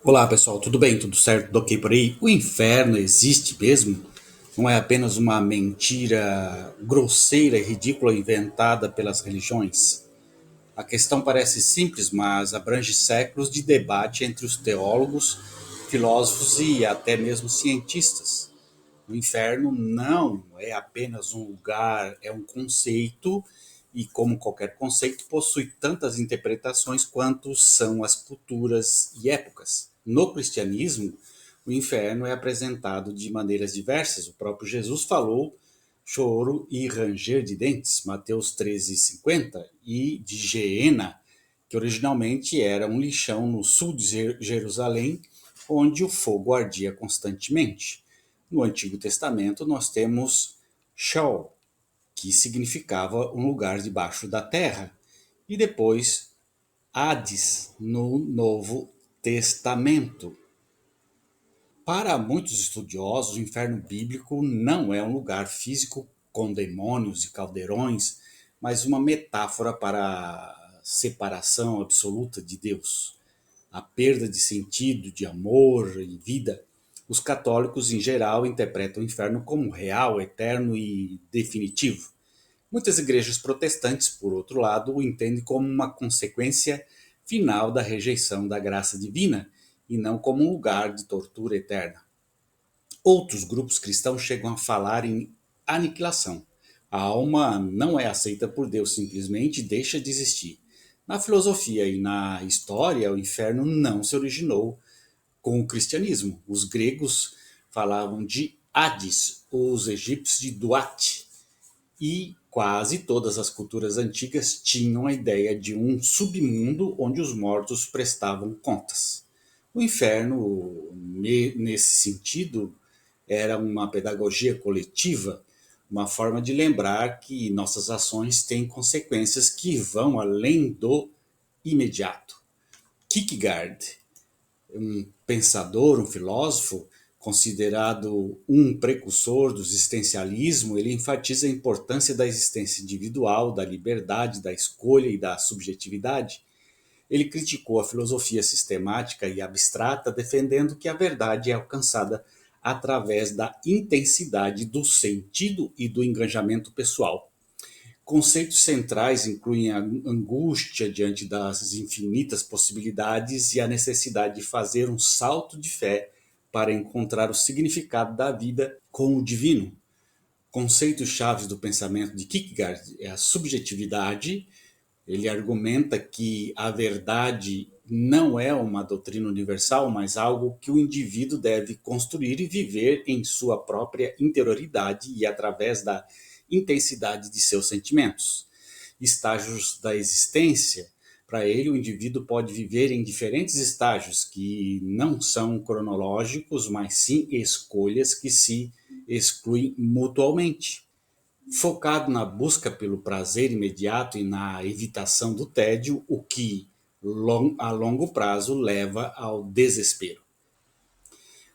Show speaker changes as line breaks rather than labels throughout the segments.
Olá pessoal, tudo bem? Tudo certo? Tudo ok por aí? O inferno existe mesmo? Não é apenas uma mentira grosseira e ridícula inventada pelas religiões? A questão parece simples, mas abrange séculos de debate entre os teólogos, filósofos e até mesmo cientistas. O inferno não é apenas um lugar, é um conceito e, como qualquer conceito, possui tantas interpretações quanto são as culturas e épocas. No cristianismo, o inferno é apresentado de maneiras diversas. O próprio Jesus falou choro e ranger de dentes, Mateus 13:50, e de Geena, que originalmente era um lixão no sul de Jerusalém, onde o fogo ardia constantemente. No Antigo Testamento, nós temos Sheol, que significava um lugar debaixo da terra, e depois Hades, no Novo Testamento. Para muitos estudiosos, o inferno bíblico não é um lugar físico com demônios e caldeirões, mas uma metáfora para a separação absoluta de Deus, a perda de sentido, de amor e vida. Os católicos, em geral, interpretam o inferno como real, eterno e definitivo. Muitas igrejas protestantes, por outro lado, o entendem como uma consequência final da rejeição da graça divina e não como um lugar de tortura eterna. Outros grupos cristãos chegam a falar em aniquilação. A alma não é aceita por Deus, simplesmente deixa de existir. Na filosofia e na história, o inferno não se originou com o cristianismo. Os gregos falavam de Hades, os egípcios de Duat, e quase todas as culturas antigas tinham a ideia de um submundo onde os mortos prestavam contas. O inferno, nesse sentido, era uma pedagogia coletiva, uma forma de lembrar que nossas ações têm consequências que vão além do imediato. Kierkegaard, um pensador, um filósofo, considerado um precursor do existencialismo, ele enfatiza a importância da existência individual, da liberdade, da escolha e da subjetividade. Ele criticou a filosofia sistemática e abstrata, defendendo que a verdade é alcançada através da intensidade do sentido e do engajamento pessoal. Conceitos centrais incluem a angústia diante das infinitas possibilidades e a necessidade de fazer um salto de fé para encontrar o significado da vida com o divino. Conceitos chaves do pensamento de Kierkegaard é a subjetividade. Ele argumenta que a verdade não é uma doutrina universal, mas algo que o indivíduo deve construir e viver em sua própria interioridade e através da intensidade de seus sentimentos. Estágios da existência. Para ele, o indivíduo pode viver em diferentes estágios que não são cronológicos, mas sim escolhas que se excluem mutuamente. Focado na busca pelo prazer imediato e na evitação do tédio, o que a longo prazo leva ao desespero.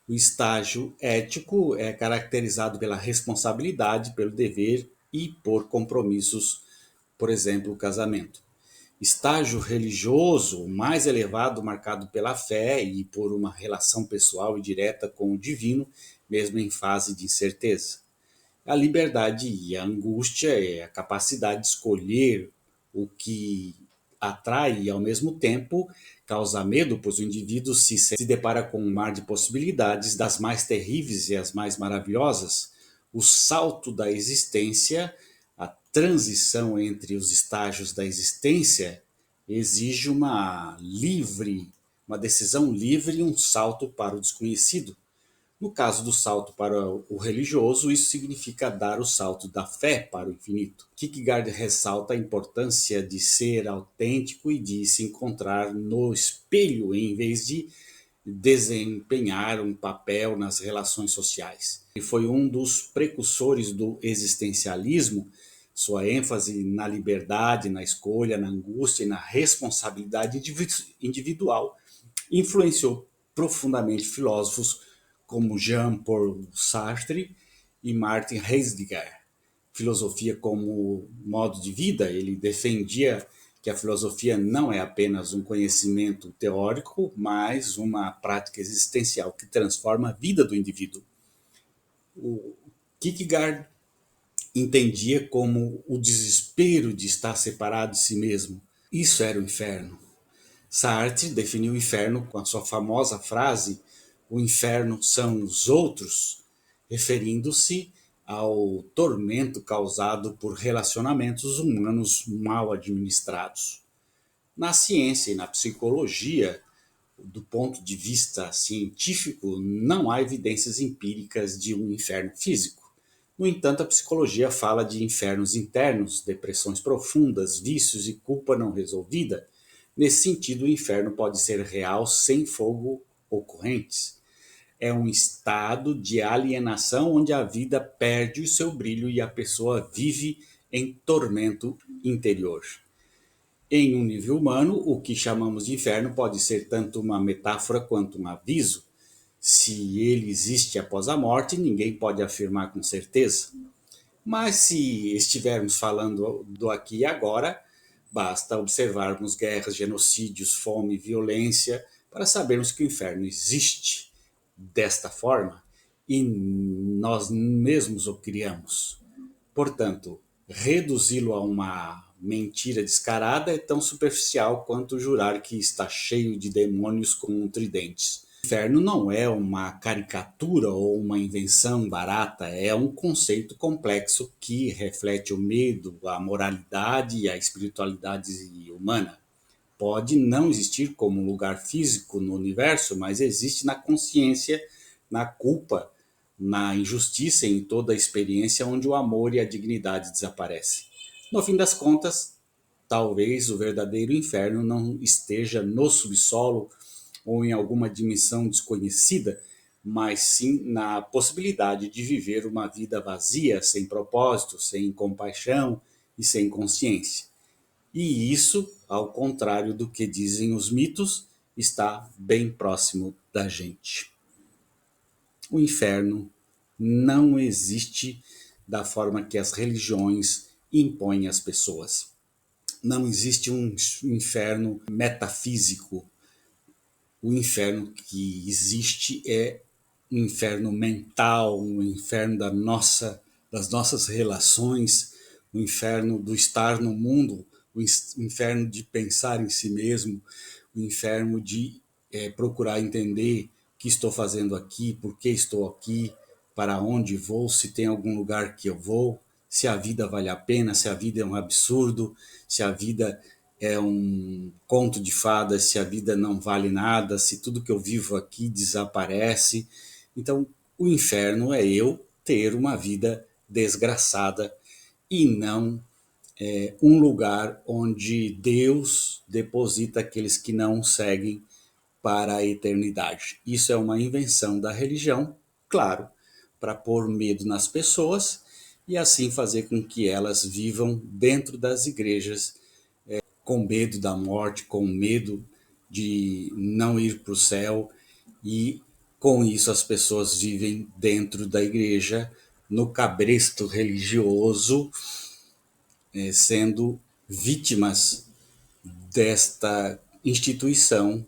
O estágio ético é caracterizado pela responsabilidade, pelo dever e por compromissos, por exemplo, o casamento. Estágio religioso mais elevado, marcado pela fé e por uma relação pessoal e direta com o divino, mesmo em fase de incerteza. A liberdade e a angústia é a capacidade de escolher o que atrai e, ao mesmo tempo, causa medo, pois o indivíduo se depara com um mar de possibilidades, das mais terríveis e as mais maravilhosas. O salto da existência, a transição entre os estágios da existência, exige uma decisão livre e um salto para o desconhecido. No caso do salto para o religioso, isso significa dar o salto da fé para o infinito. Kierkegaard ressalta a importância de ser autêntico e de se encontrar no espelho em vez de desempenhar um papel nas relações sociais. Ele foi um dos precursores do existencialismo, sua ênfase na liberdade, na escolha, na angústia e na responsabilidade individual influenciou profundamente filósofos como Jean-Paul Sartre e Martin Heidegger. Filosofia como modo de vida, ele defendia que a filosofia não é apenas um conhecimento teórico, mas uma prática existencial que transforma a vida do indivíduo. O Kierkegaard entendia como o desespero de estar separado de si mesmo. Isso era o inferno. Sartre definiu o inferno com a sua famosa frase: o inferno são os outros, referindo-se ao tormento causado por relacionamentos humanos mal administrados. Na ciência e na psicologia, do ponto de vista científico, não há evidências empíricas de um inferno físico. No entanto, a psicologia fala de infernos internos, depressões profundas, vícios e culpa não resolvida. Nesse sentido, o inferno pode ser real sem fogo ocorrentes. É um estado de alienação onde a vida perde o seu brilho e a pessoa vive em tormento interior. Em um nível humano, o que chamamos de inferno pode ser tanto uma metáfora quanto um aviso. Se ele existe após a morte, ninguém pode afirmar com certeza. Mas se estivermos falando do aqui e agora, basta observarmos guerras, genocídios, fome, violência, para sabermos que o inferno existe desta forma e nós mesmos o criamos. Portanto, reduzi-lo a uma mentira descarada é tão superficial quanto jurar que está cheio de demônios com tridentes. O inferno não é uma caricatura ou uma invenção barata, é um conceito complexo que reflete o medo, a moralidade e a espiritualidade humana. Pode não existir como um lugar físico no universo, mas existe na consciência, na culpa, na injustiça e em toda a experiência onde o amor e a dignidade desaparecem. No fim das contas, talvez o verdadeiro inferno não esteja no subsolo ou em alguma dimensão desconhecida, mas sim na possibilidade de viver uma vida vazia, sem propósito, sem compaixão e sem consciência. E isso, ao contrário do que dizem os mitos, está bem próximo da gente. O inferno não existe da forma que as religiões impõem às pessoas. Não existe um inferno metafísico. O inferno que existe é um inferno mental, um inferno das nossas relações, o inferno do estar no mundo, o inferno de pensar em si mesmo, o inferno de procurar entender o que estou fazendo aqui, por que estou aqui, para onde vou, se tem algum lugar que eu vou, se a vida vale a pena, se a vida é um absurdo, se a vida é um conto de fadas, se a vida não vale nada, se tudo que eu vivo aqui desaparece. Então, o inferno é eu ter uma vida desgraçada e não um lugar onde Deus deposita aqueles que não seguem para a eternidade. Isso é uma invenção da religião, claro, para pôr medo nas pessoas e assim fazer com que elas vivam dentro das igrejas com medo da morte, com medo de não ir para o céu, e com isso as pessoas vivem dentro da igreja, no cabresto religioso, sendo vítimas desta instituição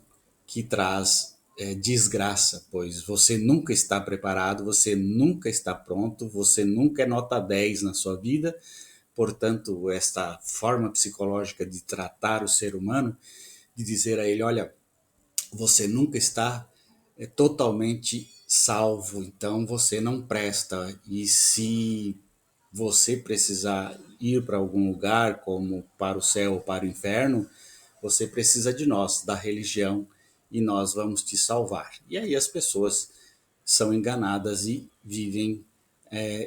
que traz desgraça, pois você nunca está preparado, você nunca está pronto, você nunca é nota 10 na sua vida. Portanto, esta forma psicológica de tratar o ser humano, de dizer a ele, olha, você nunca está totalmente salvo, então você não presta. E se você precisar ir para algum lugar, como para o céu ou para o inferno, você precisa de nós, da religião, e nós vamos te salvar. E aí as pessoas são enganadas e vivem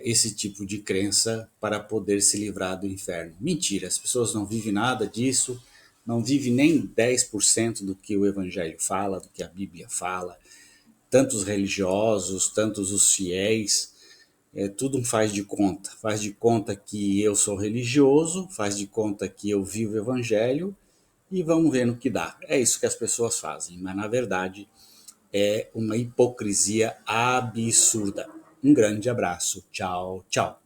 esse tipo de crença para poder se livrar do inferno. Mentira, as pessoas não vivem nada disso, não vivem nem 10% do que o Evangelho fala, do que a Bíblia fala. Tantos religiosos, tantos os fiéis, tudo faz de conta que eu sou religioso, faz de conta que eu vivo o Evangelho e vamos ver no que dá. É isso que as pessoas fazem, mas na verdade é uma hipocrisia absurda. Um grande abraço. Tchau, tchau.